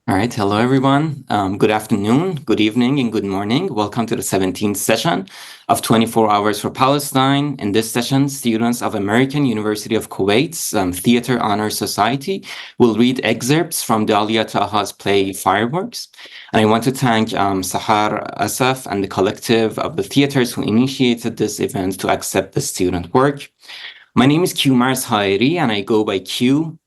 All right. Hello, everyone. Good afternoon, good evening, and good morning. Welcome to the 17th session of 24 Hours for Palestine. In this session, students of American University of Kuwait's Theatre Honor Society will read excerpts from Dalia Taha's play Fireworks. And I want to thank Sahar Asaf and the collective of the theaters who initiated this event to accept the student work. My name is Haeri, and I go by Q.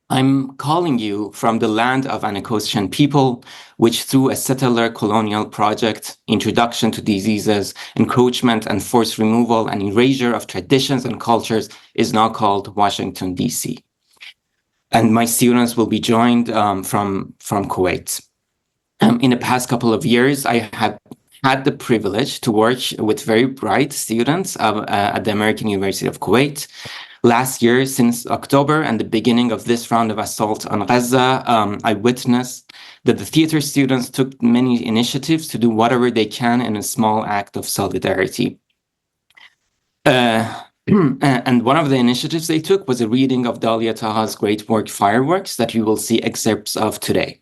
I'm calling you from the land of Anacostan people, which through a settler colonial project, introduction to diseases, encroachment and forced removal and erasure of traditions and cultures is now called Washington, D.C. And my students will be joined from Kuwait. In the past couple of years, I have had the privilege to work with very bright students at the American University of Kuwait. Last year, since October and the beginning of this round of assault on Gaza, I witnessed that the theater students took many initiatives to do whatever they can in a small act of solidarity. And one of the initiatives they took was a reading of Dalia Taha's great work, Fireworks, that you will see excerpts of today.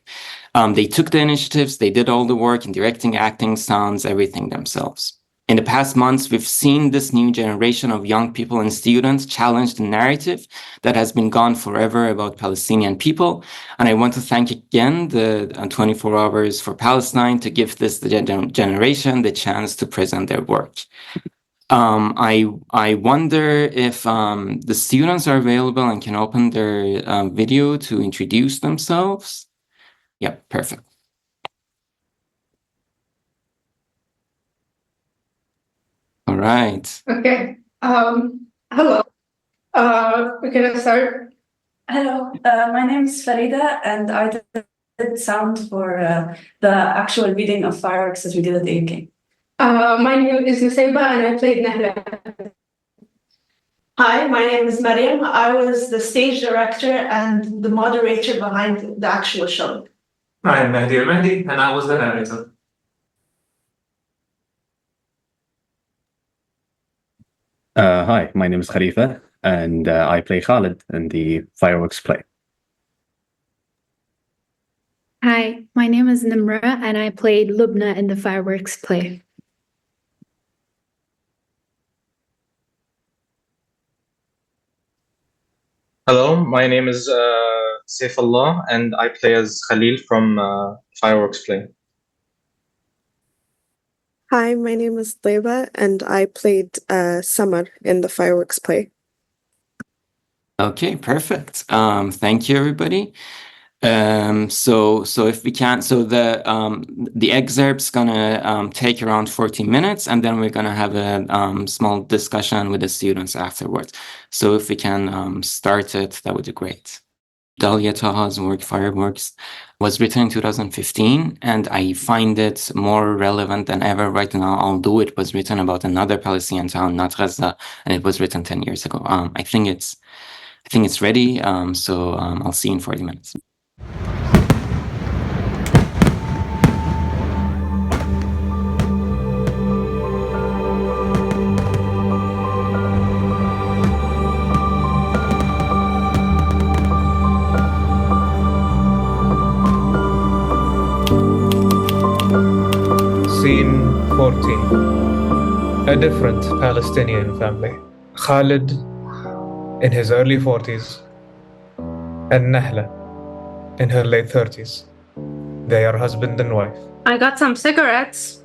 They took the initiatives, they did all the work in directing, acting, sounds, everything themselves. In the past months, we've seen this new generation of young people and students challenge the narrative that has been gone forever about Palestinian people. And I want to thank again the 24 Hours for Palestine to give this generation the chance to present their work. I wonder if the students are available and can open their video to introduce themselves. Yeah, perfect. All right. Okay. Hello. We're gonna start. Hello. My name is Farida, and I did sound for the actual reading of Fireworks as we did at the AUK. My name is Nusaybah, and I played Nimra. Hi, my name is Mariam. I was the stage director and the moderator behind the actual show. I'm Mahdi Al-Mahdi, and I was the narrator. Hi, my name is Khalifa, and I play Khalid in the Fireworks play. Hi, my name is Nimra, and I played Lubna in the Fireworks play. Hello, my name is Seifalla, and I play as Khalil from Fireworks play. Hi, my name is Taiba, and I played Summer in the Fireworks play. Okay, perfect. Thank you, everybody. So if we can, so the excerpt's gonna take around 40 minutes, and then we're gonna have a small discussion with the students afterwards. So if we can start it, that would be great. Dalia Taha's work, Fireworks, was written in 2015, and I find it more relevant than ever right now, although it was written about another Palestinian town, not Gaza, and it was written 10 years ago. I think it's ready, so I'll see you in 40 minutes. Scene 14. A different Palestinian family. Khalid in his early 40s and Nahla in her late 30s. They are husband and wife. I got some cigarettes.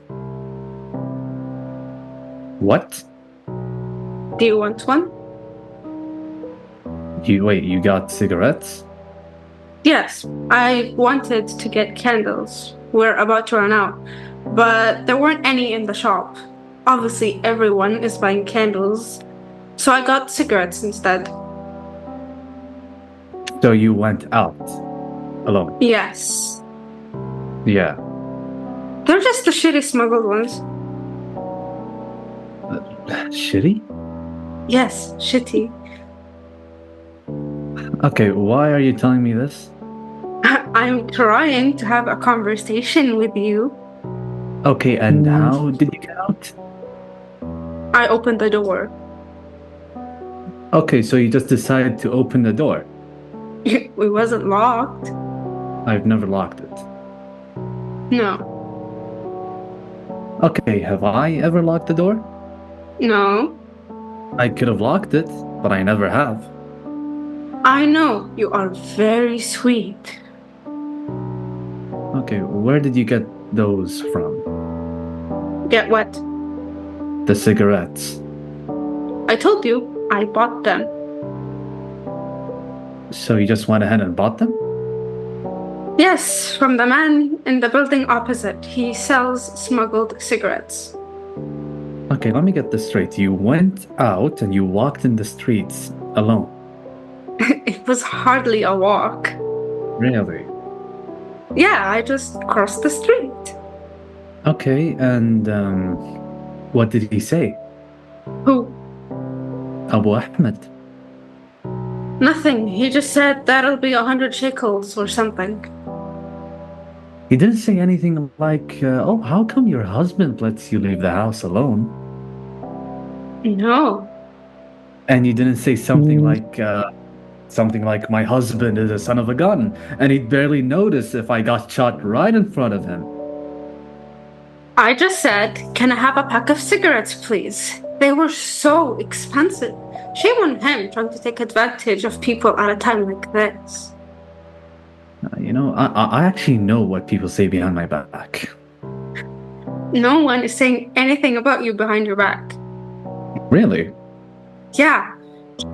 What? Do you want one? You got cigarettes? Yes, I wanted to get candles. We're about to run out, but there weren't any in the shop. Obviously, everyone is buying candles, so I got cigarettes instead. So you went out alone? Yes. Yeah. They're just the shitty smuggled ones. Shitty? Yes, shitty. Okay, why are you telling me this? I'm trying to have a conversation with you. Okay, and how did you get out? I opened the door. Okay, so you just decided to open the door. It wasn't locked. I've never locked it. No. Okay, have I ever locked the door? No. I could have locked it, but I never have. I know you are very sweet. Okay, where did you get those from? Get what? The cigarettes. I told you, I bought them. So you just went ahead and bought them? Yes, from the man in the building opposite. He sells smuggled cigarettes. Okay, let me get this straight. You went out and you walked in the streets alone. It was hardly a walk. Really? Yeah, I just crossed the street. Okay, and what did he say? Who? Abu Ahmed. Nothing. He just said that'll be 100 shekels or something. He didn't say anything like, oh, how come your husband lets you leave the house alone? No. And you didn't say something like my husband is a son of a gun, and he'd barely notice if I got shot right in front of him. I just said, can I have a pack of cigarettes, please? They were so expensive. Shame on him trying to take advantage of people at a time like this. You know, I actually know what people say behind my back. No one is saying anything about you behind your back. Really? Yeah,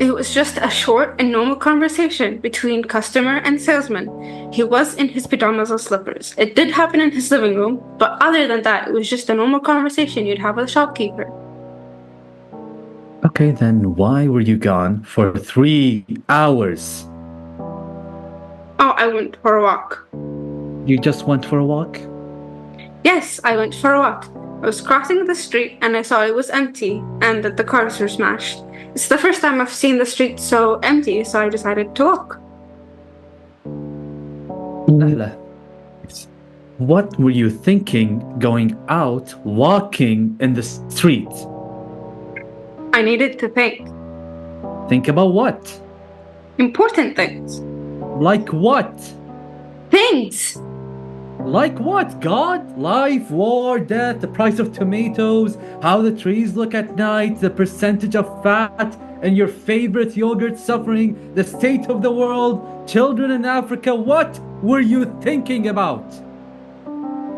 it was just a short and normal conversation between customer and salesman. He was in his pajamas and slippers. It did happen in his living room, but other than that, it was just a normal conversation you'd have with a shopkeeper. Okay, then why were you gone for 3 hours? Oh, I went for a walk. You just went for a walk? Yes, I went for a walk. I was crossing the street and I saw it was empty and that the cars were smashed. It's the first time I've seen the street so empty, so I decided to walk. Nahla, what were you thinking going out, walking in the street? I needed to think. Think about what? Important things. Like what? Things! Like what? God? Life, war, death, the price of tomatoes, how the trees look at night, the percentage of fat, and your favorite yogurt suffering, the state of the world, children in Africa. What were you thinking about?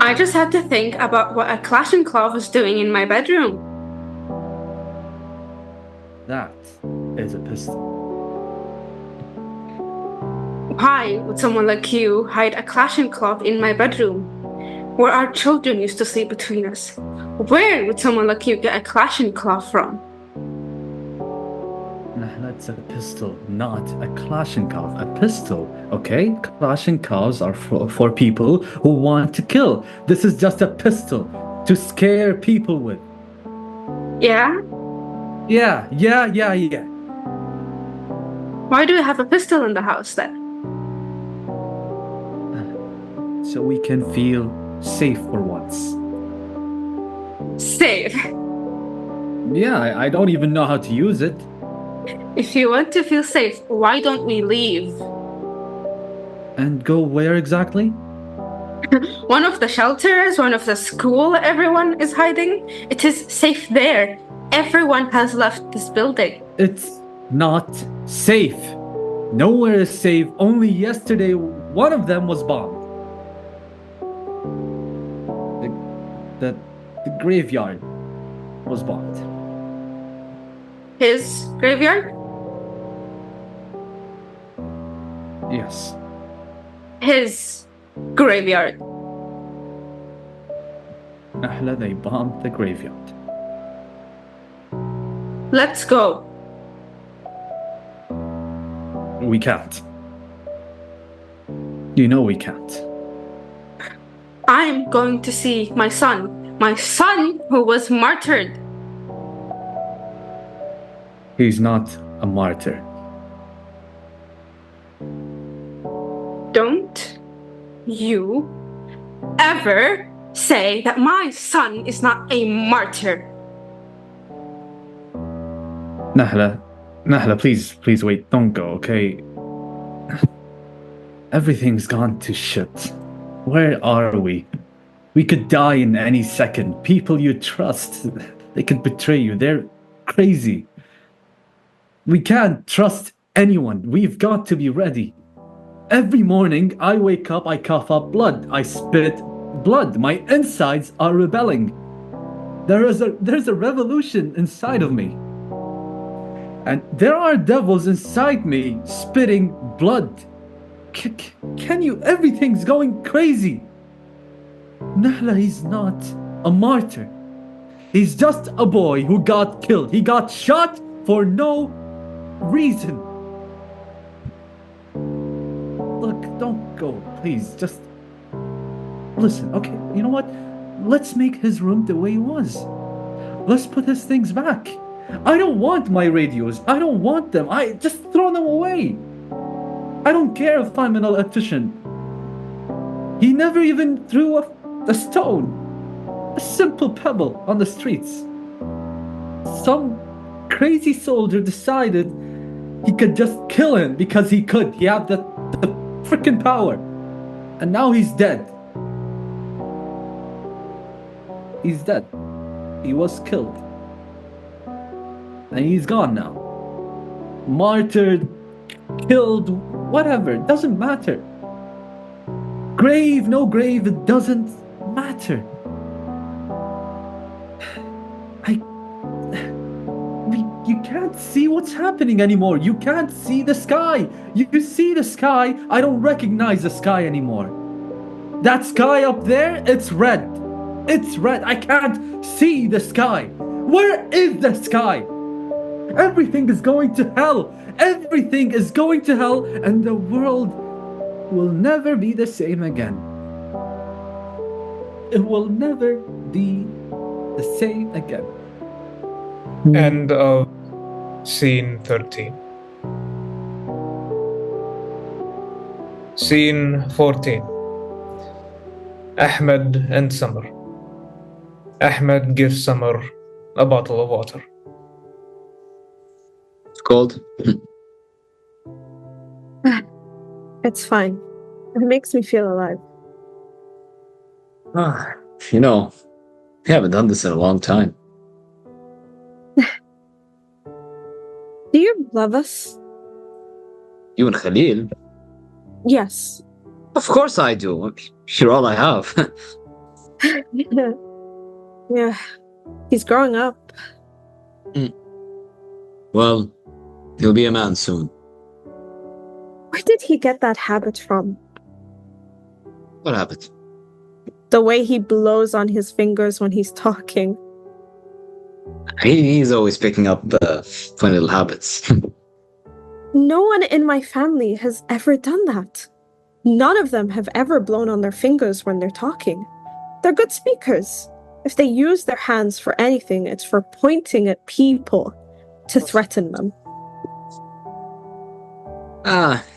I just had to think about what a Kalashnikov was doing in my bedroom. That is a pistol. Why would someone like you hide a Kalashnikov in my bedroom, where our children used to sleep between us? Where would someone like you get a Kalashnikov from? That's a pistol, not a Kalashnikov. A pistol, okay? Kalashnikovs are for people who want to kill. This is just a pistol to scare people with. Yeah? Yeah. Why do we have a pistol in the house then? So we can feel safe for once. Safe? Yeah, I don't even know how to use it. If you want to feel safe, why don't we leave? And go where exactly? One of the shelters, one of the school everyone is hiding. It is safe there. Everyone has left this building. It's not safe. Nowhere is safe. Only yesterday, one of them was bombed. The graveyard was bombed. His graveyard? Yes. His graveyard. Nahla, they bombed the graveyard. Let's go. We can't. You know we can't. I'm going to see my son. My son who was martyred. He's not a martyr. Don't you ever say that my son is not a martyr. Nahla, please wait, don't go, okay? Everything's gone to shit. Where are we? We could die in any second. People you trust, they could betray you. They're crazy. We can't trust anyone. We've got to be ready. Every morning, I wake up, I cough up blood. I spit blood. My insides are rebelling. There's a revolution inside of me. And there are devils inside me spitting blood. Can you? Everything's going crazy. Nahla, he's not a martyr. He's just a boy who got killed. He got shot for no reason. Look, don't go, please. Just listen, okay? You know what? Let's make his room the way it was. Let's put his things back. I don't want my radios. I don't want them. I just throw them away. I don't care if I'm an electrician. He never even threw a stone, a simple pebble on the streets. Some crazy soldier decided he could just kill him because he could. He had the freaking power. And now he's dead. He's dead. He was killed. And he's gone now. Martyred, killed, whatever, it doesn't matter. Grave, no grave, it doesn't matter. You can't see what's happening anymore. You can't see the sky. You see the sky, I don't recognize the sky anymore. That sky up there, it's red. It's red. I can't see the sky. Where is the sky? Everything is going to hell. Everything is going to hell, and the world will never be the same again. It will never be the same again. End of scene 13. Scene 14. Ahmed and Summer. Ahmed gives Summer a bottle of water. It's cold. It's fine. It makes me feel alive. You know, we haven't done this in a long time. Do you love us? You and Khalil? Yes. Of course I do. You're all I have. Yeah. He's growing up. Well, he'll be a man soon. Where did he get that habit from? What habit? The way he blows on his fingers when he's talking. He's always picking up funny little habits. No one in my family has ever done that. None of them have ever blown on their fingers when they're talking. They're good speakers. If they use their hands for anything, it's for pointing at people to threaten them.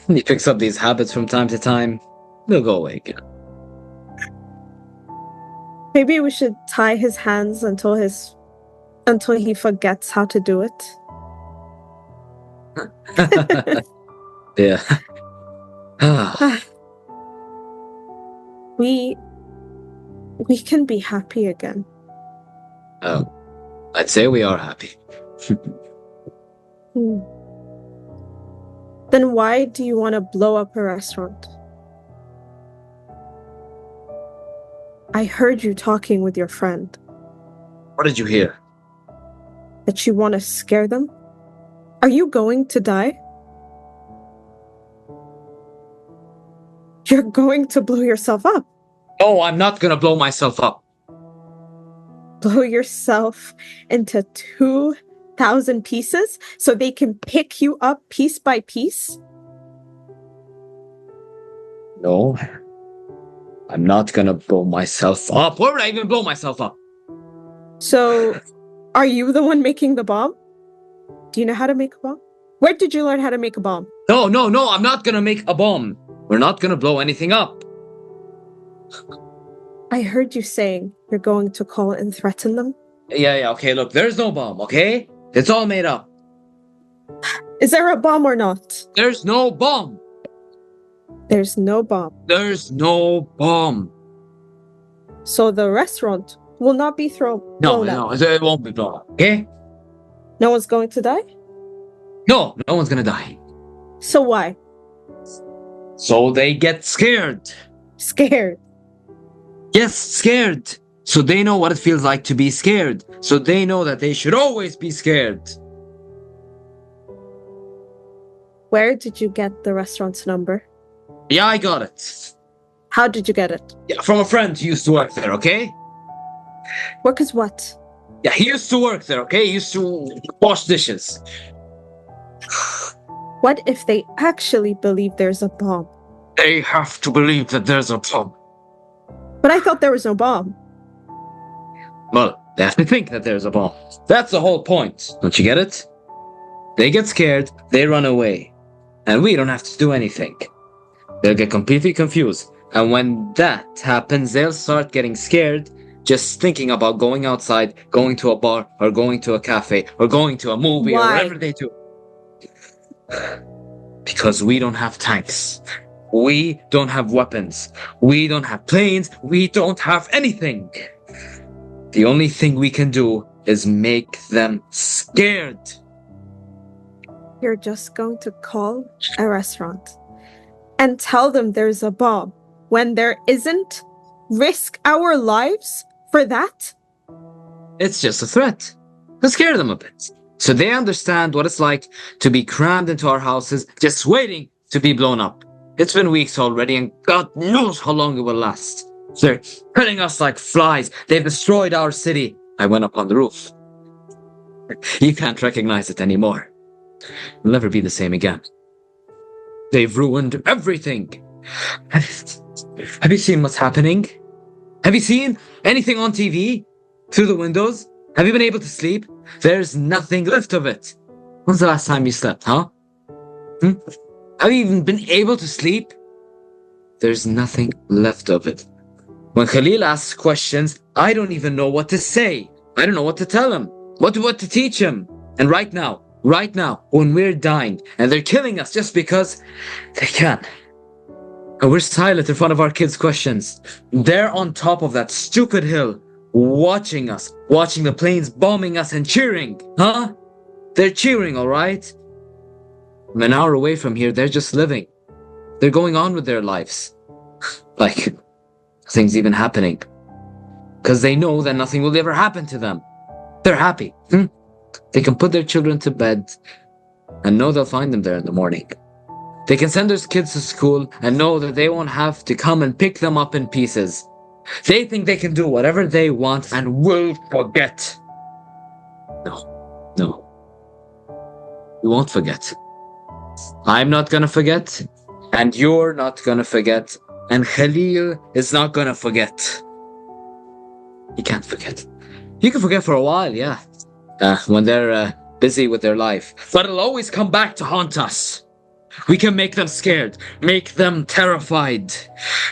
He picks up these habits from time to time. They'll go away again. Maybe we should tie his hands until he forgets how to do it. Yeah. We can be happy again. Oh, I'd say we are happy. Then why do you want to blow up a restaurant? I heard you talking with your friend. What did you hear? That you want to scare them? Are you going to die? You're going to blow yourself up. Oh, I'm not gonna blow myself up. Blow yourself into 2,000 pieces so they can pick you up piece by piece? No. I'm not gonna blow myself up. Where would I even blow myself up? So, are you the one making the bomb? Do you know how to make a bomb? Where did you learn how to make a bomb? No, I'm not gonna make a bomb. We're not gonna blow anything up. I heard you saying you're going to call and threaten them. Yeah, okay, look, there's no bomb, okay? It's all made up. Is there a bomb or not? There's no bomb. There's no bomb. There's no bomb. So the restaurant will not be blown up. It won't be blown up, okay? No one's going to die? No one's gonna die. So why? So they get scared. Scared. Yes, scared. So they know what it feels like to be scared. So they know that they should always be scared. Where did you get the restaurant's number? Yeah, I got it. How did you get it? Yeah, from a friend who used to work there, okay? Work as what? Yeah, he used to work there, okay? He used to wash dishes. What if they actually believe there's a bomb? They have to believe that there's a bomb. But I thought there was no bomb. Well, they have to think that there's a bomb. That's the whole point. Don't you get it? They get scared, they run away. And we don't have to do anything. They'll get completely confused. And when that happens, they'll start getting scared, just thinking about going outside, going to a bar, or going to a cafe, or going to a movie, Why? or whatever they do. Because we don't have tanks. We don't have weapons. We don't have planes. We don't have anything. The only thing we can do is make them scared. You're just going to call a restaurant and tell them there's a bomb when there isn't? Risk our lives for that? It's just a threat. Let's scare them a bit. So they understand what it's like to be crammed into our houses, just waiting to be blown up. It's been weeks already, and God knows how long it will last. They're killing us like flies. They've destroyed our city. I went up on the roof. You can't recognize it anymore. It'll never be the same again. They've ruined everything. Have you seen what's happening? Have you seen anything on TV? Through the windows? Have you been able to sleep? There's nothing left of it. When's the last time you slept, huh? Have you even been able to sleep? There's nothing left of it. When Khalil asks questions, I don't even know what to say. I don't know what to tell him. What to teach him. And right now, when we're dying, and they're killing us just because they can. And we're silent in front of our kids' questions. They're on top of that stupid hill, watching us, watching the planes bombing us and cheering. Huh? They're cheering, alright? An hour away from here, they're just living. They're going on with their lives. Like, nothing's even happening. Because they know that nothing will ever happen to them. They're happy. They can put their children to bed and know they'll find them there in the morning. They can send their kids to school and know that they won't have to come and pick them up in pieces. They think they can do whatever they want and will forget. No. We won't forget. I'm not gonna forget, and you're not gonna forget, and Khalil is not gonna forget. He can't forget. You can forget for a while, yeah. When they're busy with their life. But it'll always come back to haunt us. We can make them scared, make them terrified,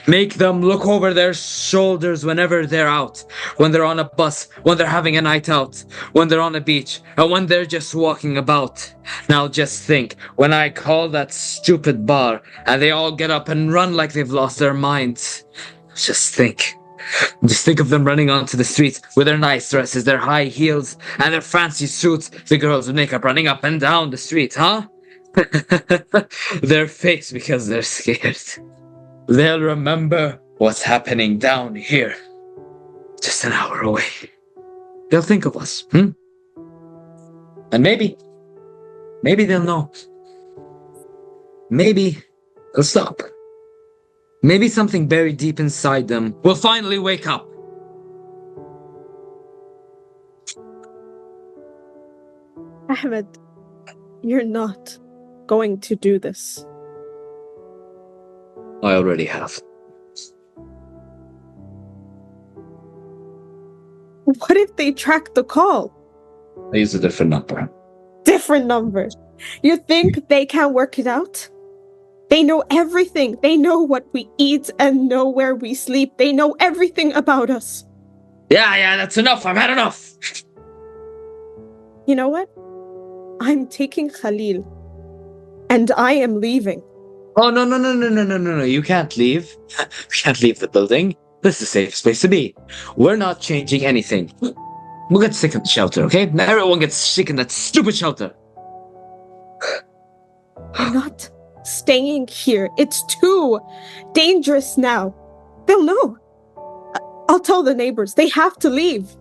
make them look over their shoulders whenever they're out, when they're on a bus, when they're having a night out, when they're on a beach, and when they're just walking about. Now just think, when I call that stupid bar, and they all get up and run like they've lost their minds. Just think of them running onto the streets with their nice dresses, their high heels, and their fancy suits, the girls with makeup running up and down the street, huh? Their face because they're scared. They'll remember what's happening down here, just an hour away. They'll think of us, And maybe they'll know. Maybe they'll stop. Maybe something buried deep inside them will finally wake up. Ahmed, you're not going to do this. I already have. What if they track the call? I use a different number. Different number. You think they can work it out? They know everything. They know what we eat and know where we sleep. They know everything about us. Yeah, that's enough. I've had enough. You know what? I'm taking Khalil. And I am leaving. Oh, no, no, no, no, no, no, no, no. You can't leave. We can't leave the building. This is a safe space to be. We're not changing anything. We'll get sick in the shelter, okay? Now everyone gets sick in that stupid shelter. I'm not staying here. It's too dangerous now. They'll know. I'll tell the neighbors. They have to leave.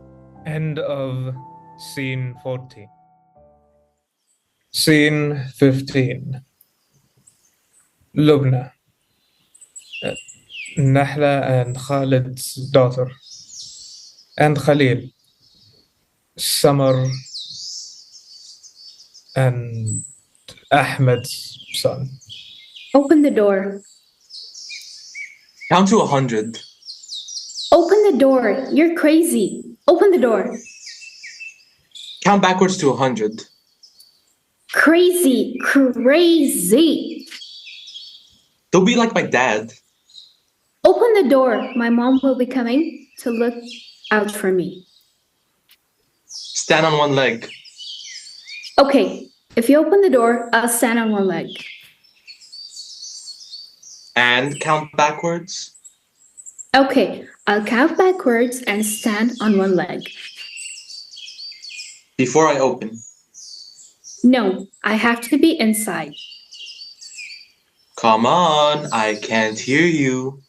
End of scene 14. Scene 15. Lubna. Nahla and Khalid's daughter. And Khalil. Summer and Ahmed's son. Open the door. Count to 100. Open the door. You're crazy. Open the door. Count backwards to 100. Crazy. Crazy. Don't be like my dad. Open the door. My mom will be coming to look out for me. Stand on one leg. Okay. If you open the door, I'll stand on one leg. And count backwards. Okay. I'll count backwards and stand on one leg. Before I open. No, I have to be inside. Come on, I can't hear you.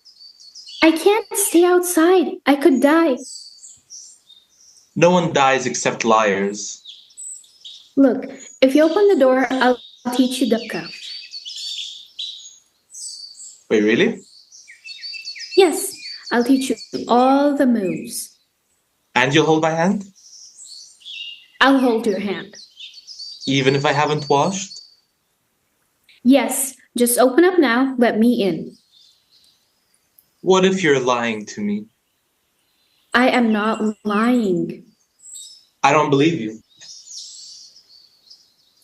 I can't stay outside. I could die. No one dies except liars. Look, if you open the door, I'll teach you Dakka. Wait, really? Yes, I'll teach you all the moves. And you'll hold my hand? I'll hold your hand. Even if I haven't washed? Yes, just open up now. Let me in. What if you're lying to me? I am not lying. I don't believe you.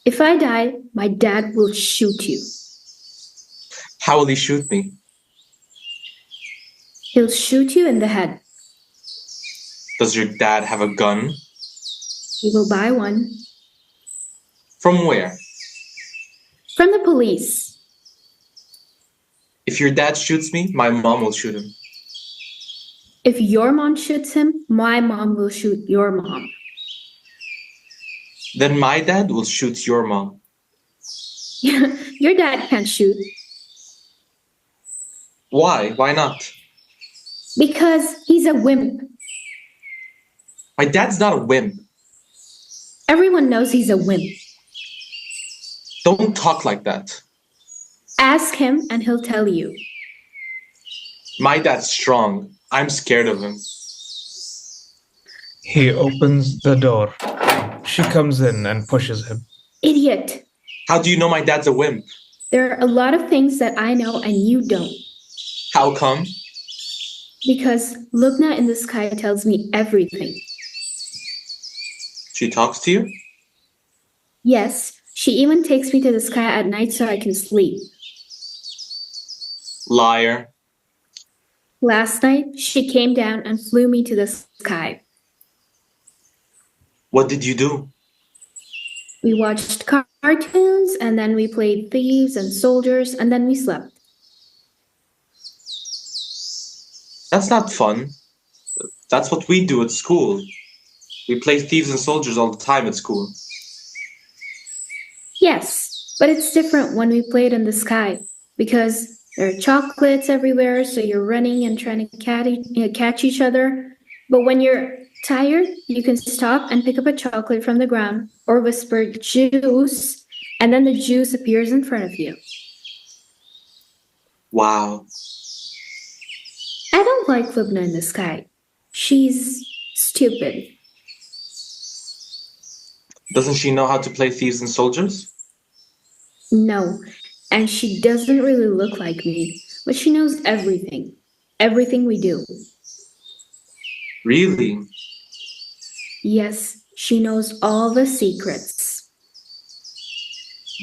If I die, my dad will shoot you. How will he shoot me? He'll shoot you in the head. Does your dad have a gun? He will buy one. From where? From the police. If your dad shoots me, my mom will shoot him. If your mom shoots him, my mom will shoot your mom. Then my dad will shoot your mom. Your dad can't shoot. Why? Why not? Because he's a wimp. My dad's not a wimp. Everyone knows he's a wimp. Don't talk like that. Ask him and he'll tell you. My dad's strong. I'm scared of him. He opens the door. She comes in and pushes him. Idiot. How do you know my dad's a wimp? There are a lot of things that I know and you don't. How come? Because Lubna in the sky tells me everything. She talks to you? Yes, she even takes me to the sky at night so I can sleep. Liar. Last night, she came down and flew me to the sky. What did you do? We watched cartoons, and then we played thieves and soldiers, and then we slept. That's not fun. That's what we do at school. We play thieves and soldiers all the time at school. Yes, but it's different when we play it in the sky, because there are chocolates everywhere, so you're running and trying to catch each other. But when you're tired, you can stop and pick up a chocolate from the ground or whisper juice, and then the juice appears in front of you. Wow. I don't like Lubna in the sky. She's stupid. Doesn't she know how to play thieves and soldiers? No, and she doesn't really look like me, but she knows everything. Everything we do. Really? Yes, she knows all the secrets.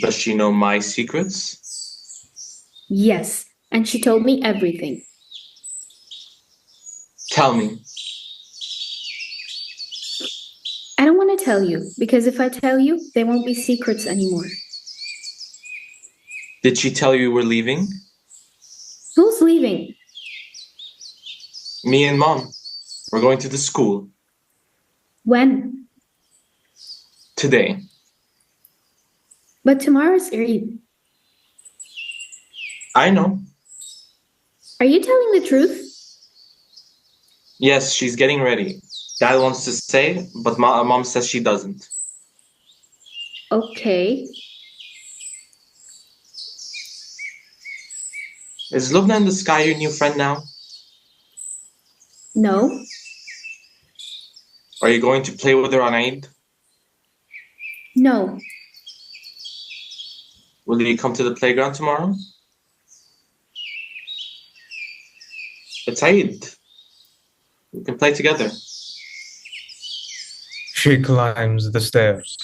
Does she know my secrets? Yes, and she told me everything. Tell me. I don't want to tell you, because if I tell you, they won't be secrets anymore. Did she tell you we're leaving? Who's leaving? Me and Mom. We're going to the school. When? Today. But tomorrow's Eid. I know. Are you telling the truth? Yes, she's getting ready. Dad wants to stay, but Mom says she doesn't. Okay. Is Lubna in the sky your new friend now? No. Are you going to play with her on Eid? No. Will you come to the playground tomorrow? It's Eid. We can play together. She climbs the stairs.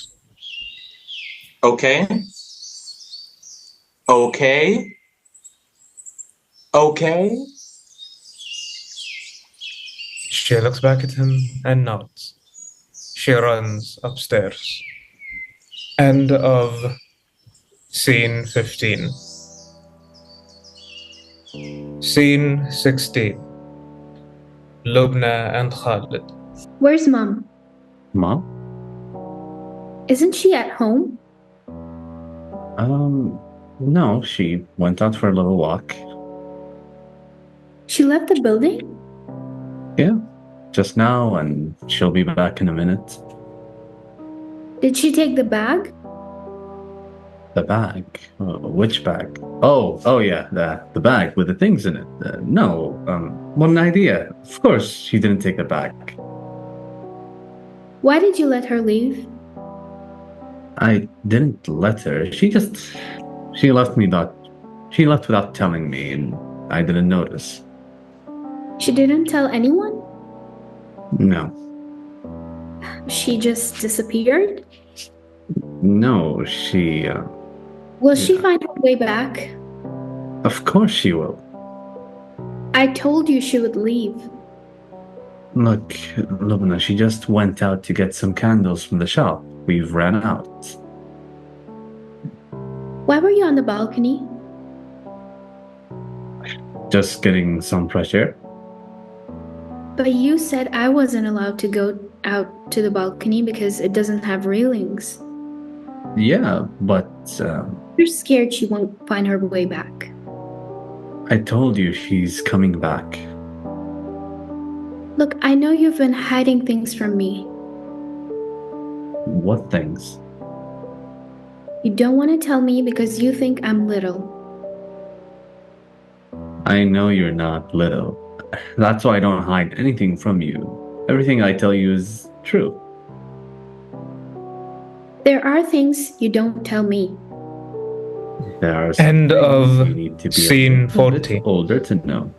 Okay? Okay? Okay? She looks back at him and nods. She runs upstairs. End of scene 15. Scene 16. Lubna and Khalid. Where's Mom? Mom? Isn't she at home? No, she went out for a little walk. She left the building? Yeah, just now, and she'll be back in a minute. Did she take the bag? The bag? Which bag? Oh yeah, the bag with the things in it. No, what an idea. Of course, she didn't take the bag. Why did you let her leave? I didn't let her. She left without telling me, and I didn't notice. She didn't tell anyone? No. She just disappeared? No, she, Will she find her way back? Of course she will. I told you she would leave. Look, Lubna, she just went out to get some candles from the shop. We've ran out. Why were you on the balcony? Just getting some fresh air. But you said I wasn't allowed to go out to the balcony because it doesn't have railings. Yeah, but You're scared she won't find her way back. I told you she's coming back. Look, I know you've been hiding things from me. What things? You don't want to tell me because you think I'm little. I know you're not little. That's why I don't hide anything from you. Everything I tell you is true. There are things you don't tell me. There are some End things of you need to be scene a 40. bit older to know.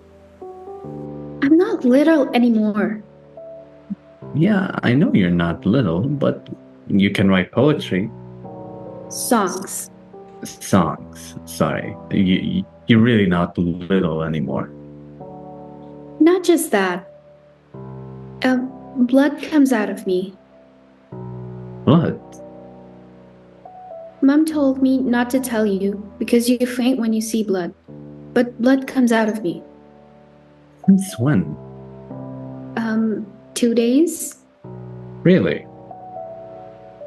I'm not little anymore. Yeah, I know you're not little, but you can write poetry. Songs. Songs. Sorry. You're really not little anymore. Not just that. Blood comes out of me. Blood? Mom told me not to tell you because you faint when you see blood. But blood comes out of me. Since when? 2 days? Really?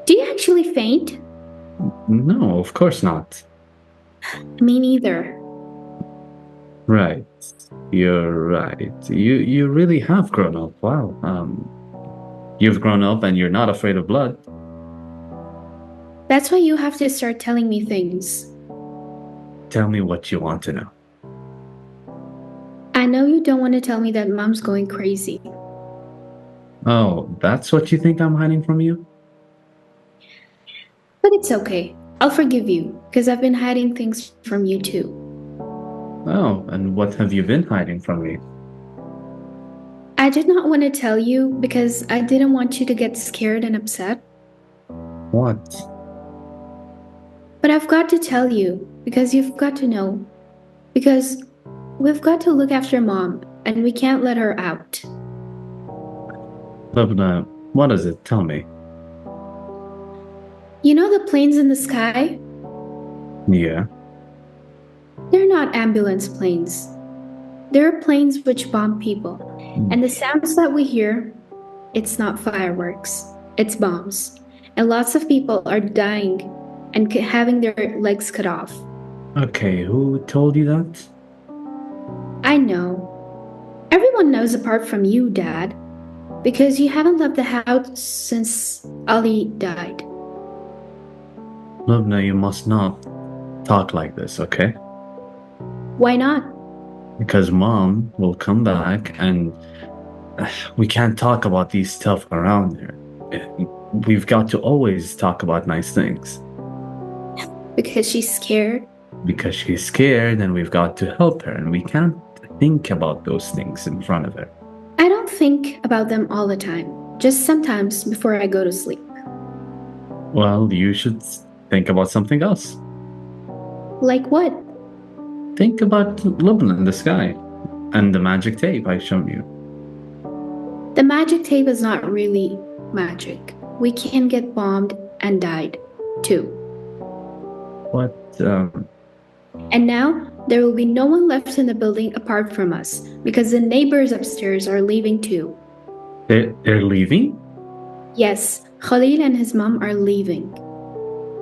Do you actually faint? No, of course not. Me neither. Right. You're right. You really have grown up. Wow. You've grown up and you're not afraid of blood. That's why you have to start telling me things. Tell me what you want to know. I know you don't want to tell me that Mom's going crazy. Oh, that's what you think I'm hiding from you? But it's okay. I'll forgive you because I've been hiding things from you too. Oh, and what have you been hiding from me? I did not want to tell you because I didn't want you to get scared and upset. What? But I've got to tell you because you've got to know. Because we've got to look after Mom and we can't let her out. Lubna, what is it? Tell me. You know the planes in the sky? Yeah. They're not ambulance planes. They're planes which bomb people. And the sounds that we hear, it's not fireworks, it's bombs. And lots of people are dying and having their legs cut off. Okay, who told you that? I know. Everyone knows apart from you, Dad. Because you haven't left the house since Ali died. Lubna, you must not talk like this, okay? Why not? Because Mom will come back and we can't talk about these stuff around here. We've got to always talk about nice things. Because she's scared? Because she's scared and we've got to help her and we can't think about those things in front of her. I don't think about them all the time. Just sometimes before I go to sleep. Well, you should think about something else. Like what? Think about Lubna in the sky and the magic tape I showed you. The magic tape is not really magic. We can get bombed and died, too. What, And now, there will be no one left in the building apart from us, because the neighbors upstairs are leaving too. They're leaving? Yes, Khalil and his mom are leaving.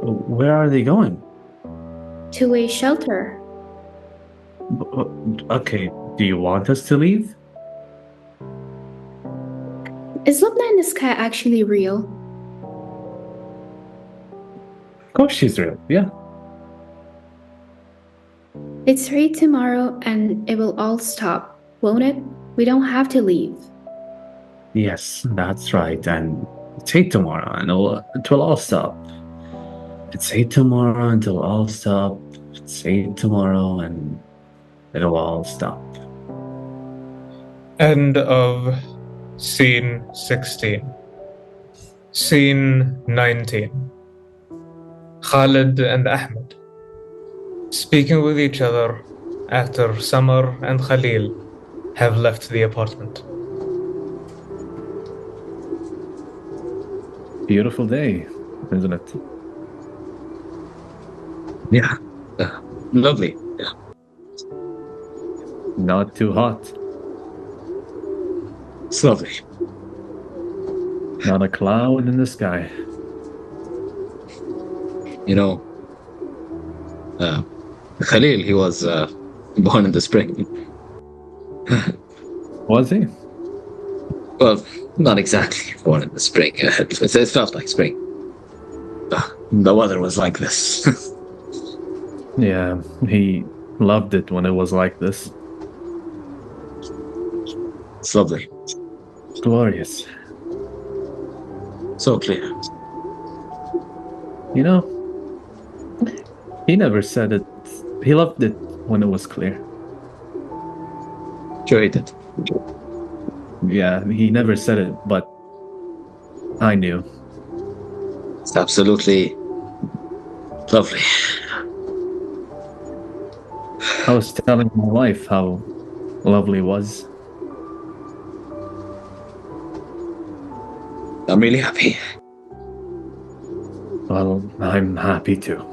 Where are they going? To a shelter. Okay, do you want us to leave? Is Lubna in the sky actually real? Of course she's real, yeah. It's rain tomorrow and it will all stop, won't it? We don't have to leave. Yes, that's right. And it's 8 tomorrow and it will all stop. It's 8 tomorrow and it'll all stop. It's 8 tomorrow and it'll all stop. End of Scene 16. Scene 19. Khalid and Ahmed speaking with each other after Samar and Khalil have left the apartment. Beautiful day, isn't it? Yeah. Lovely. Yeah. Not too hot. It's lovely. Not a cloud in the sky. You know, Khalil, he was born in the spring. Was he? Well, not exactly born in the spring. It felt like spring. The weather was like this. Yeah, he loved it when it was like this. It's lovely. Glorious. So clear. You know, he never said it. He loved it when it was clear. Sure he did. Yeah, he never said it, but I knew. It's absolutely lovely. I was telling my wife how lovely it was. I'm really happy. Well, I'm happy too.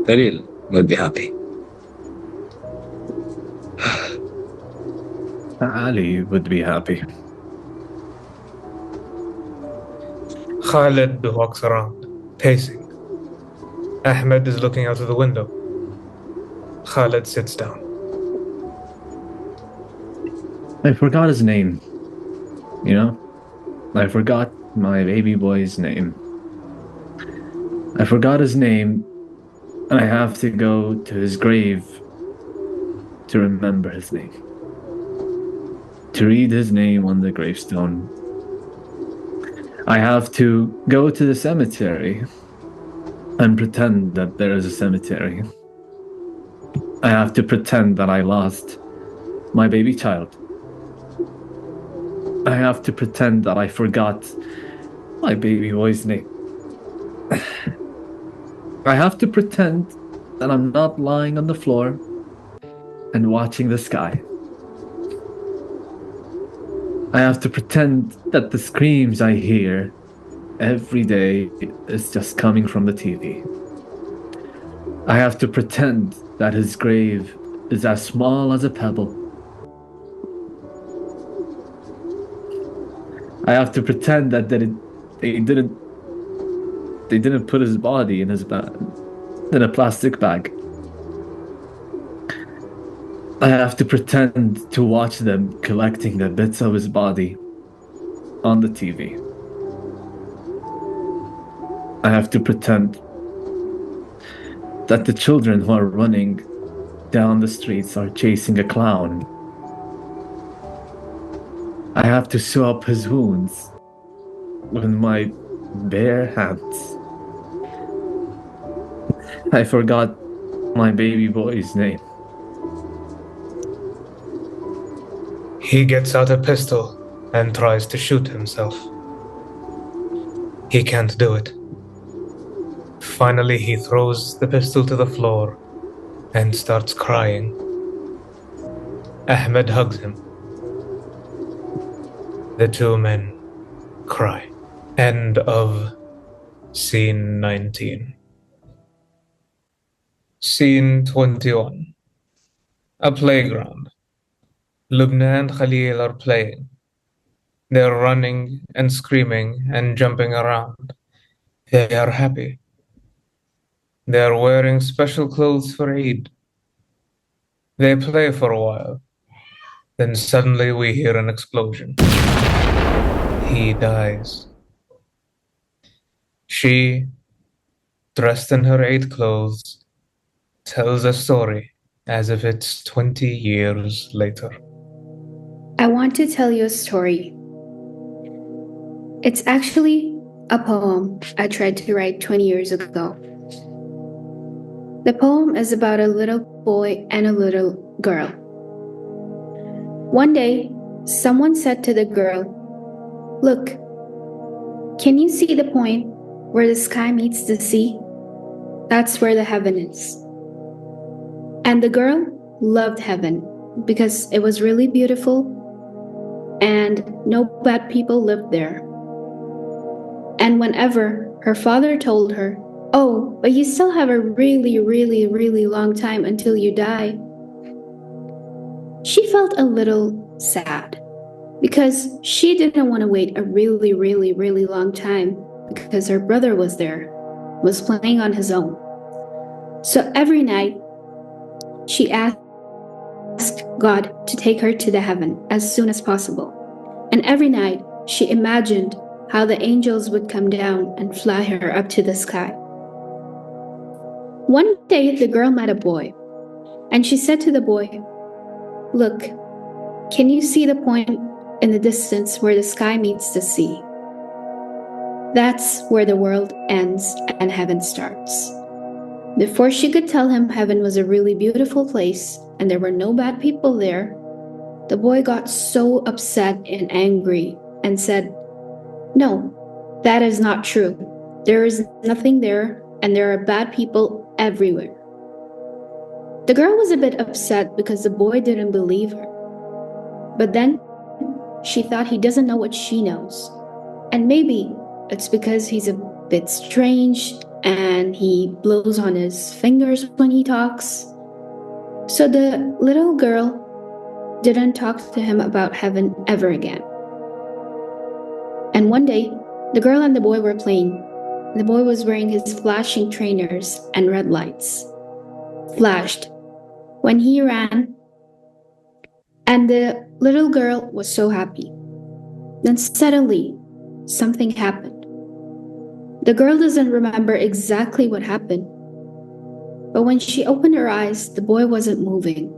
Khalil would be happy. Ali would be happy. Khalid walks around, pacing. Ahmed is looking out of the window. Khalid sits down. I forgot his name. You know? I forgot my baby boy's name. I forgot his name, and I have to go to his grave to remember his name. To read his name on the gravestone. I have to go to the cemetery and pretend that there is a cemetery. I have to pretend that I lost my baby child. I have to pretend that I forgot my baby boy's name. I have to pretend that I'm not lying on the floor and watching the sky. I have to pretend that the screams I hear every day is just coming from the TV. I have to pretend that his grave is as small as a pebble. I have to pretend that they didn't put his body in a plastic bag. I have to pretend to watch them collecting the bits of his body on the TV. I have to pretend that the children who are running down the streets are chasing a clown. I have to sew up his wounds with my bare hands. I forgot my baby boy's name. He gets out a pistol and tries to shoot himself. He can't do it. Finally, he throws the pistol to the floor and starts crying. Ahmed hugs him. The two men cry. End of scene 19. Scene 21. A playground. Lubna and Khalil are playing. They're running and screaming and jumping around. They are happy. They are wearing special clothes for Eid. They play for a while. Then suddenly we hear an explosion. He dies. She, dressed in her Eid clothes, tells a story as if it's 20 years later. I want to tell you a story. It's actually a poem I tried to write 20 years ago. The poem is about a little boy and a little girl. One day, someone said to the girl, "Look, can you see the point where the sky meets the sea? That's where the heaven is." And the girl loved heaven because it was really beautiful and no bad people lived there. And whenever her father told her, "Oh, but you still have a really, really, really long time until you die," she felt a little sad because she didn't want to wait a really, really, really long time because her brother was there, was playing on his own. So every night, she asked God to take her to the heaven as soon as possible. And every night, she imagined how the angels would come down and fly her up to the sky. One day, the girl met a boy, and she said to the boy, "Look, can you see the point in the distance where the sky meets the sea? That's where the world ends and heaven starts." Before she could tell him heaven was a really beautiful place and there were no bad people there, the boy got so upset and angry and said, "No, that is not true. There is nothing there and there are bad people everywhere." The girl was a bit upset because the boy didn't believe her. But then she thought he doesn't know what she knows. And maybe it's because he's a bit strange and he blows on his fingers when he talks. So the little girl didn't talk to him about heaven ever again. And one day, the girl and the boy were playing. The boy was wearing his flashing trainers and red lights. Flashed when he ran, and the little girl was so happy. Then suddenly, something happened. The girl doesn't remember exactly what happened, but when she opened her eyes, the boy wasn't moving.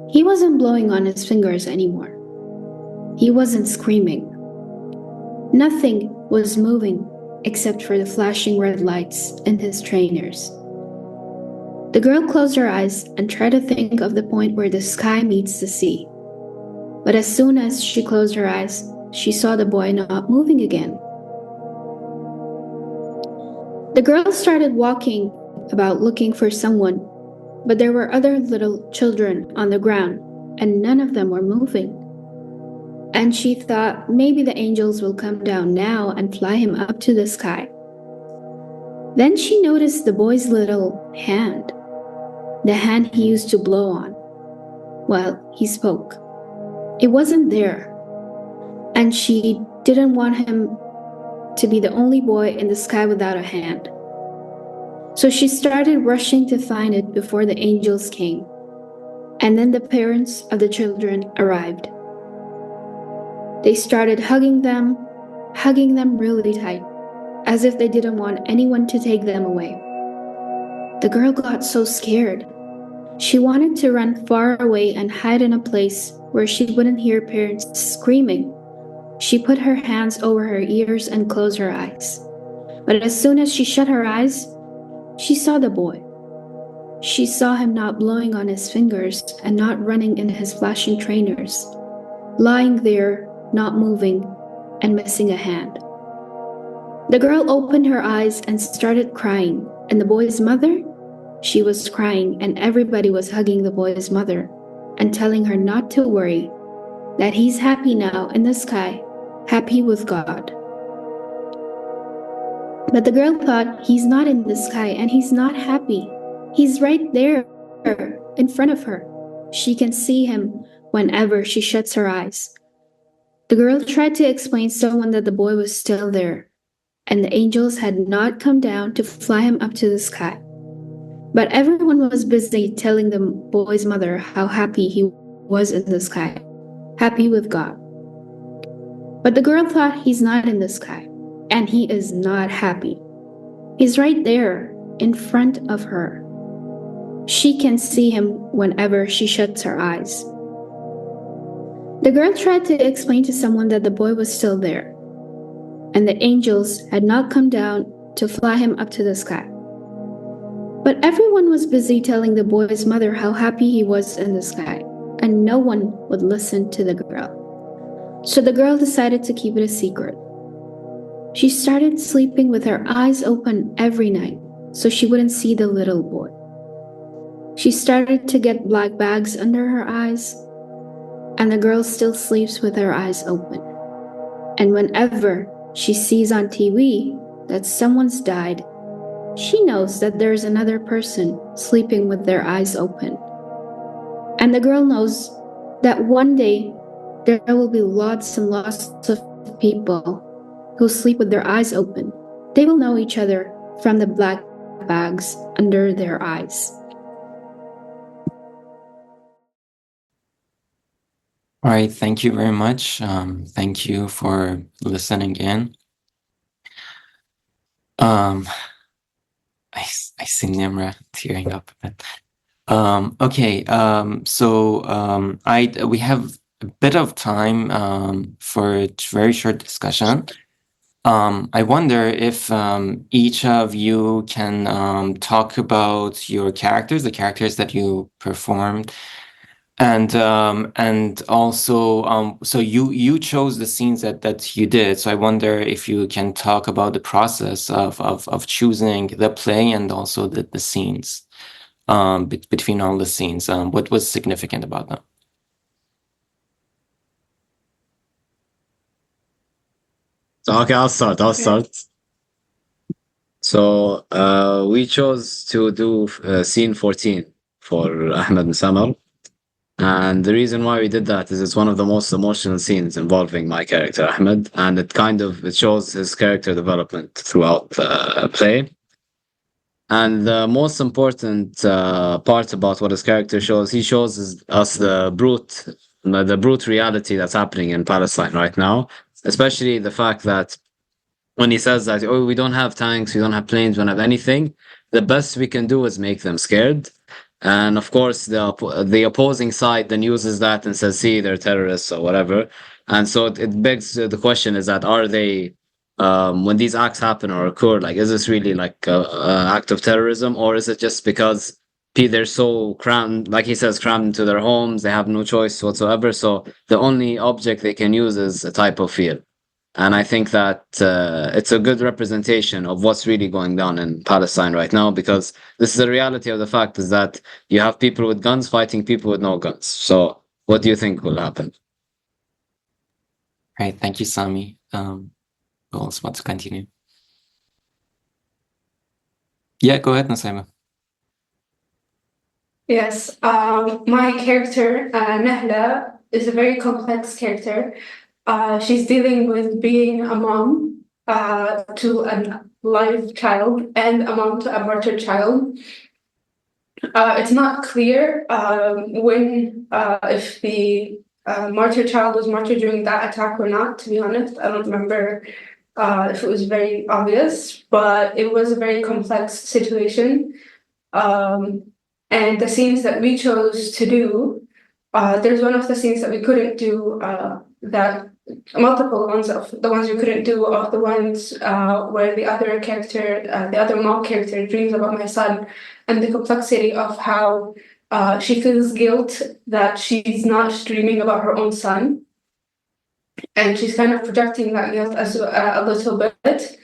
He wasn't blowing on his fingers anymore. He wasn't screaming. Nothing was moving except for the flashing red lights in his trainers. The girl closed her eyes and tried to think of the point where the sky meets the sea. But as soon as she closed her eyes, she saw the boy not moving again. The girl started walking about looking for someone, but there were other little children on the ground, and none of them were moving. And she thought maybe the angels will come down now and fly him up to the sky. Then she noticed the boy's little hand, the hand he used to blow on while he spoke. It wasn't there, and she didn't want him to be the only boy in the sky without a hand. So she started rushing to find it before the angels came, and then the parents of the children arrived. They started hugging them really tight, as if they didn't want anyone to take them away. The girl got so scared. She wanted to run far away and hide in a place where she wouldn't hear parents screaming. She put her hands over her ears and closed her eyes. But as soon as she shut her eyes, she saw the boy. She saw him not blowing on his fingers and not running in his flashing trainers, lying there, not moving, and missing a hand. The girl opened her eyes and started crying, and the boy's mother? She was crying, and everybody was hugging the boy's mother and telling her not to worry, that he's happy now in the sky, happy with God. But the girl thought he's not in the sky and he's not happy. He's right there in front of her. She can see him whenever she shuts her eyes. The girl tried to explain to someone that the boy was still there, and the angels had not come down to fly him up to the sky. But everyone was busy telling the boy's mother how happy he was in the sky, happy with God. But the girl thought he's not in the sky, and he is not happy. He's right there in front of her. She can see him whenever she shuts her eyes. The girl tried to explain to someone that the boy was still there, and the angels had not come down to fly him up to the sky. But everyone was busy telling the boy's mother how happy he was in the sky, and no one would listen to the girl. So the girl decided to keep it a secret. She started sleeping with her eyes open every night so she wouldn't see the little boy. She started to get black bags under her eyes, and the girl still sleeps with her eyes open. And whenever she sees on TV that someone's died, she knows that there's another person sleeping with their eyes open. And the girl knows that one day there will be lots and lots of people who sleep with their eyes open. They will know each other from the black bags under their eyes. All right, thank you very much. Thank you for listening in. I see Nimra tearing up a bit. Okay, we have a bit of time for a very short discussion. I wonder if each of you can talk about your characters, the characters that you performed, and also so you chose the scenes that you did. So I wonder if you can talk about the process of choosing the play and also the scenes between all the scenes. What was significant about them? So, okay, I'll start. So we chose to do scene 14 for Ahmed and Samar. And the reason why we did that is it's one of the most emotional scenes involving my character, Ahmed. And it shows his character development throughout the play. And the most important part about what his character shows, he shows us the brute reality that's happening in Palestine right now. Especially the fact that when he says that, oh, we don't have tanks, we don't have planes, we don't have anything, the best we can do is make them scared. And of course, the opposing side then uses that and says, see, they're terrorists or whatever. And so it begs the question is that, are they, when these acts happen or occur, like, is this really like an act of terrorism? Or is it just because they're so crammed, like he says, crammed into their homes, they have no choice whatsoever. So the only object they can use is a type of fear. And I think that it's a good representation of what's really going on in Palestine right now, because this is the reality of the fact is that you have people with guns fighting people with no guns. So what do you think will happen? Right, thank you, Sami. Who else wants to continue? Yeah, go ahead, Nusaybah. Yes, my character, Nahla, is a very complex character. She's dealing with being a mom to a live child and a mom to a martyred child. It's not clear when if the martyred child was martyred during that attack or not, to be honest. I don't remember if it was very obvious, but it was a very complex situation. And the scenes that we chose to do, there's one of the scenes that we couldn't do that multiple ones of the ones we couldn't do of the ones where the other character, the other mom character dreams about my son and the complexity of how she feels guilt that she's not dreaming about her own son. And she's kind of projecting that guilt as a little bit.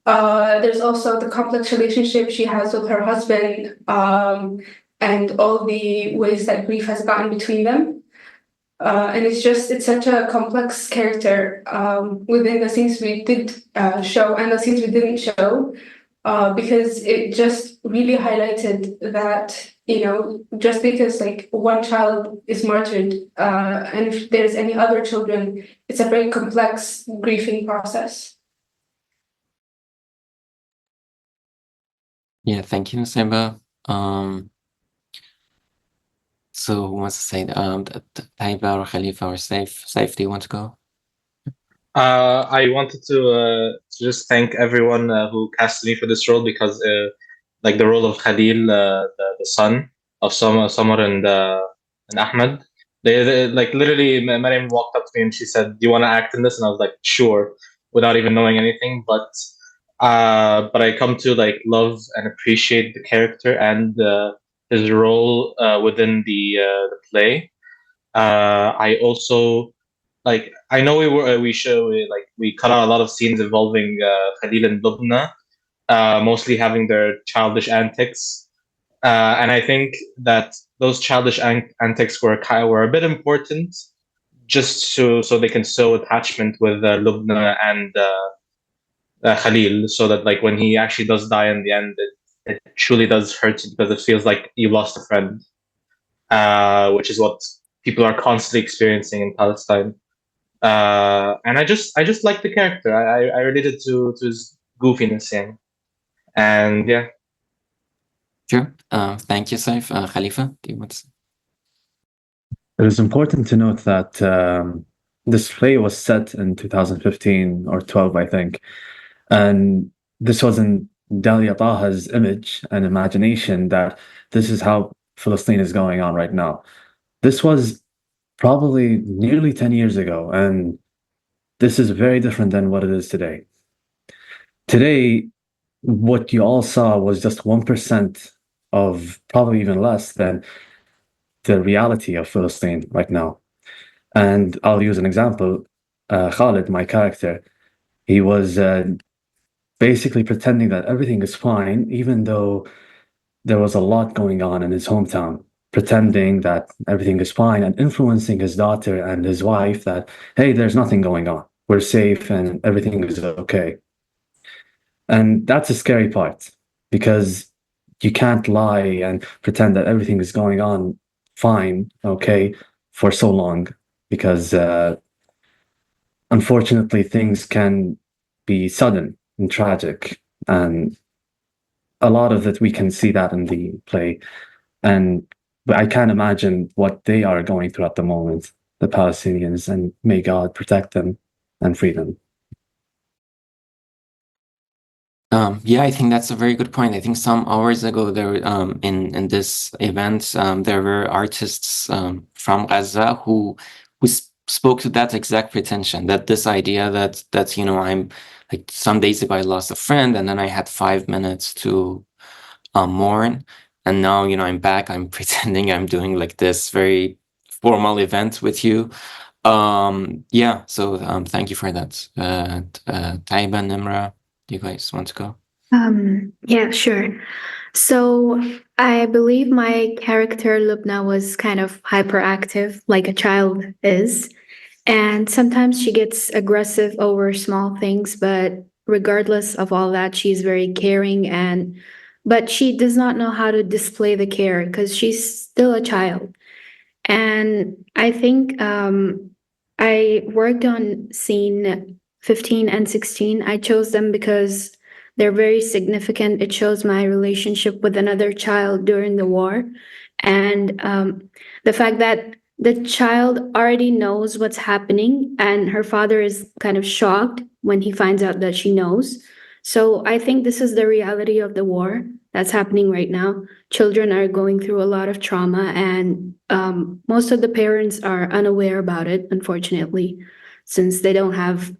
There's also the complex relationship she has with her husband and all the ways that grief has gotten between them. And it's such a complex character within the scenes we did show and the scenes we didn't show, because it just really highlighted that, just because like one child is martyred, and if there's any other children, it's a very complex grieving process. Yeah, thank you, Nusaybah. So who wants to say Taiba or Khalifa or Saif? Saif, do you want to go? I wanted to just thank everyone who casted me for this role, because like the role of Khalil, the son of Samar and Ahmed, they like literally Mariam walked up to me and she said, "Do you want to act in this?" And I was like, "Sure," without even knowing anything. But I come to like love and appreciate the character and his role within the play. I also like, I know we cut out a lot of scenes involving Khalil and Lubna, mostly having their childish antics, and I think that those childish antics were a bit important, just so they can sow attachment with Lubna and Khalil, so that like when he actually does die in the end, it truly does hurt, because it feels like you lost a friend, which is what people are constantly experiencing in Palestine. And I just like the character. I related to his goofiness, yeah. And yeah. Sure. Thank you, Saif. Khalifa, do you want to? It is important to note that this play was set in 2015 or 12, I think. And this was in Dalia Taha's image and imagination that this is how Palestine is going on right now. This was probably nearly 10 years ago, and this is very different than what it is today. Today, what you all saw was just 1% of, probably even less than, the reality of Palestine right now. And I'll use an example. Khalid, my character, he was basically pretending that everything is fine, even though there was a lot going on in his hometown, pretending that everything is fine and influencing his daughter and his wife that, hey, there's nothing going on. We're safe and everything is okay. And that's a scary part, because you can't lie and pretend that everything is going on fine, okay, for so long, because unfortunately things can be sudden and tragic, and a lot of it we can see that in the play. And I can't imagine what they are going through at the moment, the Palestinians, and may God protect them and free them. Yeah, I think that's a very good point. I think some hours ago there in this event there were artists from Gaza who spoke to that exact pretension, that this idea that I'm like, some days ago I lost a friend and then I had 5 minutes to mourn, and now I'm back, I'm pretending I'm doing like this very formal event with you. Yeah, so thank you for that. Taiba, Nimra, do you guys want to go? Yeah, sure. So I believe my character Lubna was kind of hyperactive, like a child is. And sometimes she gets aggressive over small things, but regardless of all that, she's very caring and but she does not know how to display the care because she's still a child. And I think I worked on scene 15 and 16. I chose them because they're very significant. It shows my relationship with another child during the war. And the fact that the child already knows what's happening, and her father is kind of shocked when he finds out that she knows. So I think this is the reality of the war that's happening right now. Children are going through a lot of trauma, and most of the parents are unaware about it, unfortunately, since they don't have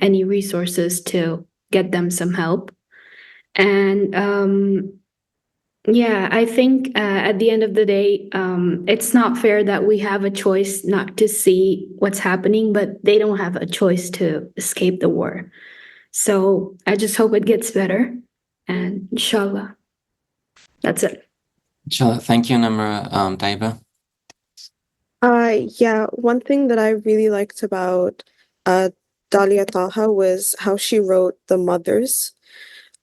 any resources to get them some help. And yeah, I think at the end of the day, it's not fair that we have a choice not to see what's happening, but they don't have a choice to escape the war. So I just hope it gets better, and inshallah, that's it. Inshallah. Thank you, Nimra. Taiba? Yeah, one thing that I really liked about Dalia Taha was how she wrote the mothers.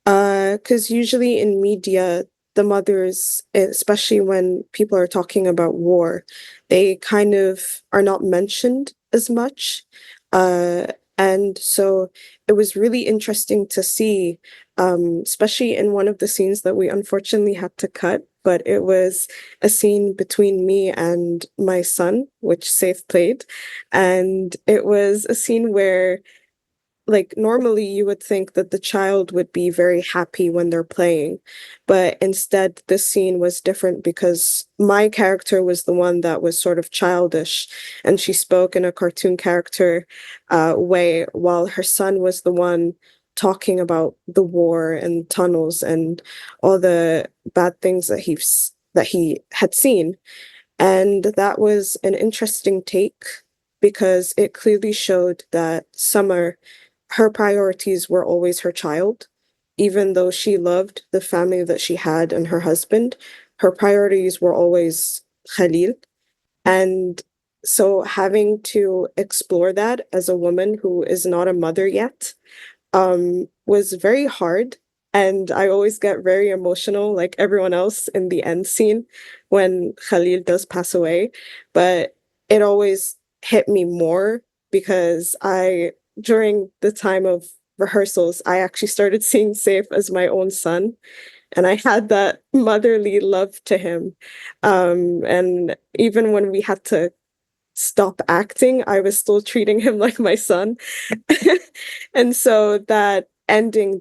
Because usually in media, the mothers, especially when people are talking about war, they kind of are not mentioned as much. And so it was really interesting to see, especially in one of the scenes that we unfortunately had to cut, but it was a scene between me and my son, which Saif played. And it was a scene where, like, normally you would think that the child would be very happy when they're playing, but instead this scene was different because my character was the one that was sort of childish, and she spoke in a cartoon character way, while her son was the one talking about the war and tunnels and all the bad things that he had seen. And that was an interesting take because it clearly showed that Summer, her priorities were always her child. Even though she loved the family that she had and her husband, her priorities were always Khalil. And so having to explore that as a woman who is not a mother yet was very hard. And I always get very emotional, like everyone else, in the end scene when Khalil does pass away. But it always hit me more because during the time of rehearsals, I actually started seeing Saif as my own son. And I had that motherly love to him. And even when we had to stop acting, I was still treating him like my son. And so that ending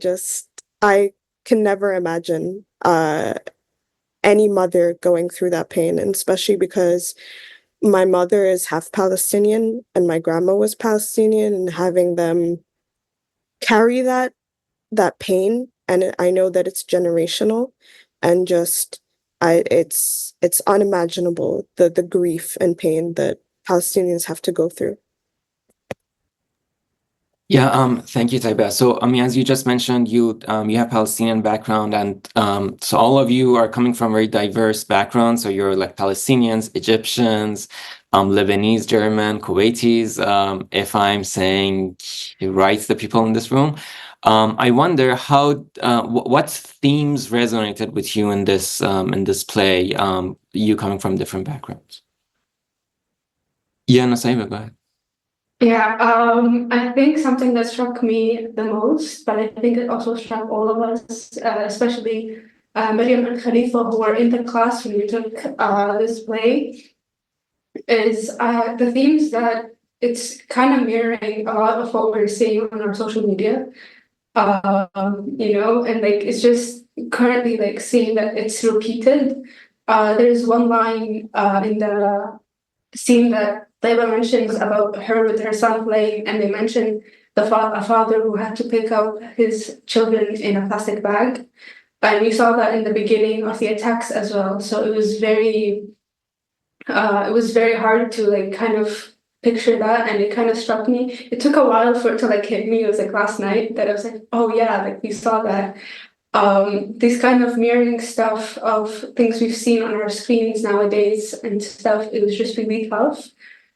I can never imagine any mother going through that pain, and especially because my mother is half Palestinian and my grandma was Palestinian, and having them carry that pain, and I know that it's generational, and it's unimaginable, the grief and pain that Palestinians have to go through. Yeah, thank you, Taiba. So, as you just mentioned, you have Palestinian background, and so all of you are coming from very diverse backgrounds. So you're like Palestinians, Egyptians, Lebanese, German, Kuwaitis. If I'm saying right, the people in this room, I wonder what themes resonated with you in this play. You coming from different backgrounds. Yeah, Nusaybah, go ahead. Yeah, I think something that struck me the most, but I think it also struck all of us, especially Mariam and Khalifa, who were in the class when we took this play, is the themes that it's kind of mirroring a lot of what we're seeing on our social media. And like it's just currently like seeing that it's repeated. There's one line in the scene that Taiba mentions about her with her son playing, and they mention a father who had to pick up his children in a plastic bag. And we saw that in the beginning of the attacks as well. So it was very hard to like kind of picture that, and it kind of struck me. It took a while for it to like hit me. It was like last night that I was like, oh yeah, like we saw that. This kind of mirroring stuff of things we've seen on our screens nowadays and stuff, it was just really tough.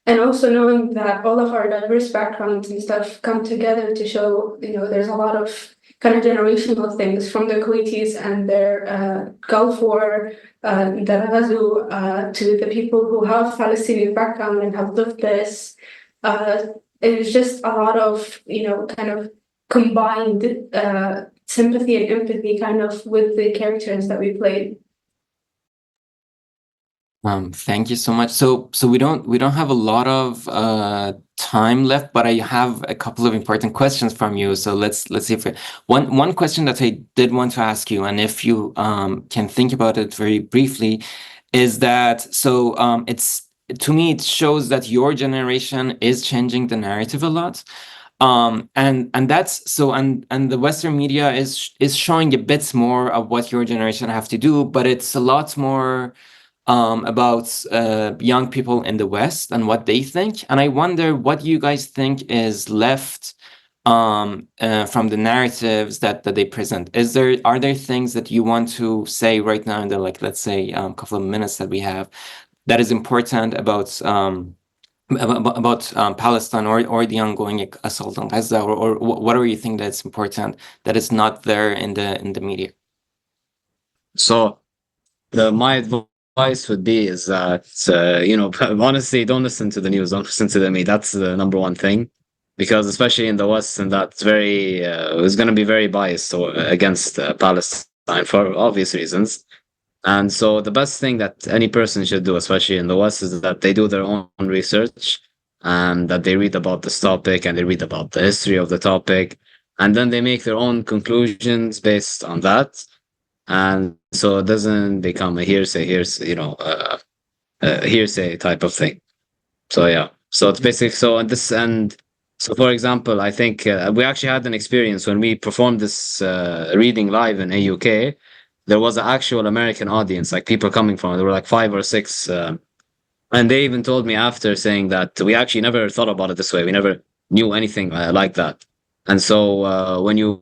And also knowing that all of our diverse backgrounds and stuff come together to show, there's a lot of kind of generational things from the Kuwaitis and their Gulf War, the Ghazoo, to the people who have Palestinian background and have lived this. It was just a lot of, kind of combined sympathy and empathy kind of with the characters that we played. Thank you so much. So we don't have a lot of time left, but I have a couple of important questions from you. So let's see if one question that I did want to ask you, and if you can think about it very briefly, is that it's, to me, it shows that your generation is changing the narrative a lot. And that's so, and the Western media is showing a bit more of what your generation have to do, but it's a lot more about young people in the West and what they think. And I wonder what you guys think is left from the narratives that they present. Are there things that you want to say right now in the, like, let's say couple of minutes that we have, that is important about Palestine or the ongoing assault on Gaza, or whatever you think that's important that is not there in the media? So my advice would be is that honestly, don't listen to the news, don't listen to the media. That's the number one thing, because especially in the West, and that's very it's going to be very biased against Palestine for obvious reasons. And so the best thing that any person should do, especially in the West, is that they do their own research, and that they read about this topic and they read about the history of the topic, and then they make their own conclusions based on that. And so it doesn't become a hearsay type of thing. So yeah, so it's basically so for example, I think we actually had an experience when we performed this reading live in AUK. There was an actual American audience, like people coming from, there were like 5 or 6, and they even told me after, saying that we actually never thought about it this way. We never knew anything like that. And so when you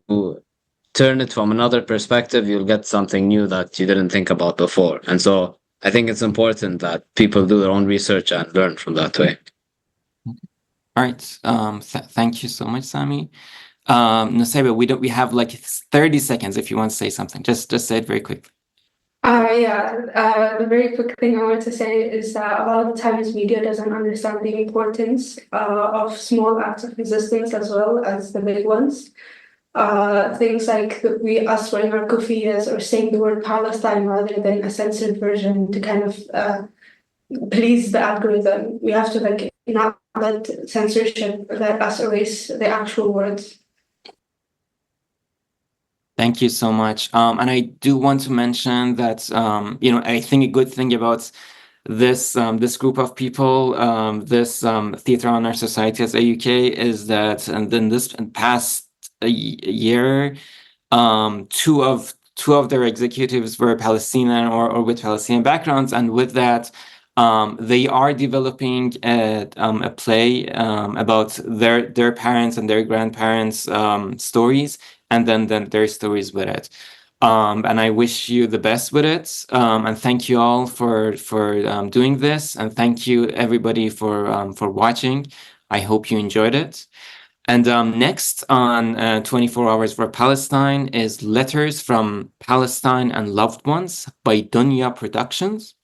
turn it from another perspective, you'll get something new that you didn't think about before. And so I think it's important that people do their own research and learn from that way. All right. Thank you so much, Sami. Nusaybah, we have like 30 seconds if you want to say something. Just say it very quickly. The very quick thing I want to say is that a lot of the times media doesn't understand the importance of small acts of resistance as well as the big ones. Things like us wearing our kufiyas or saying the word Palestine rather than a censored version to kind of please the algorithm. We have to not let censorship let us erase the actual words. Thank you so much. And I do want to mention that I think a good thing about this group of people, this Theatre Honor Society as AUK, is that, and then this past year, two of their executives were Palestinian or with Palestinian backgrounds, and with that, they are developing a play about their parents and their grandparents' stories, and then their stories with it. And I wish you the best with it. And thank you all for doing this, and thank you everybody for watching. I hope you enjoyed it. And next on 24 Hours for Palestine is Letters from Palestine and Loved Ones by Dunya Productions,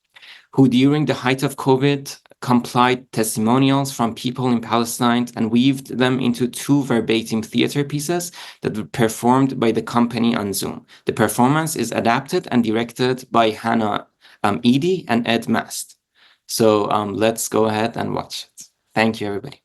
who during the height of COVID compiled testimonials from people in Palestine and weaved them into 2 verbatim theater pieces that were performed by the company on Zoom. The performance is adapted and directed by Hannah Edie and Ed Mast. So let's go ahead and watch it. Thank you, everybody.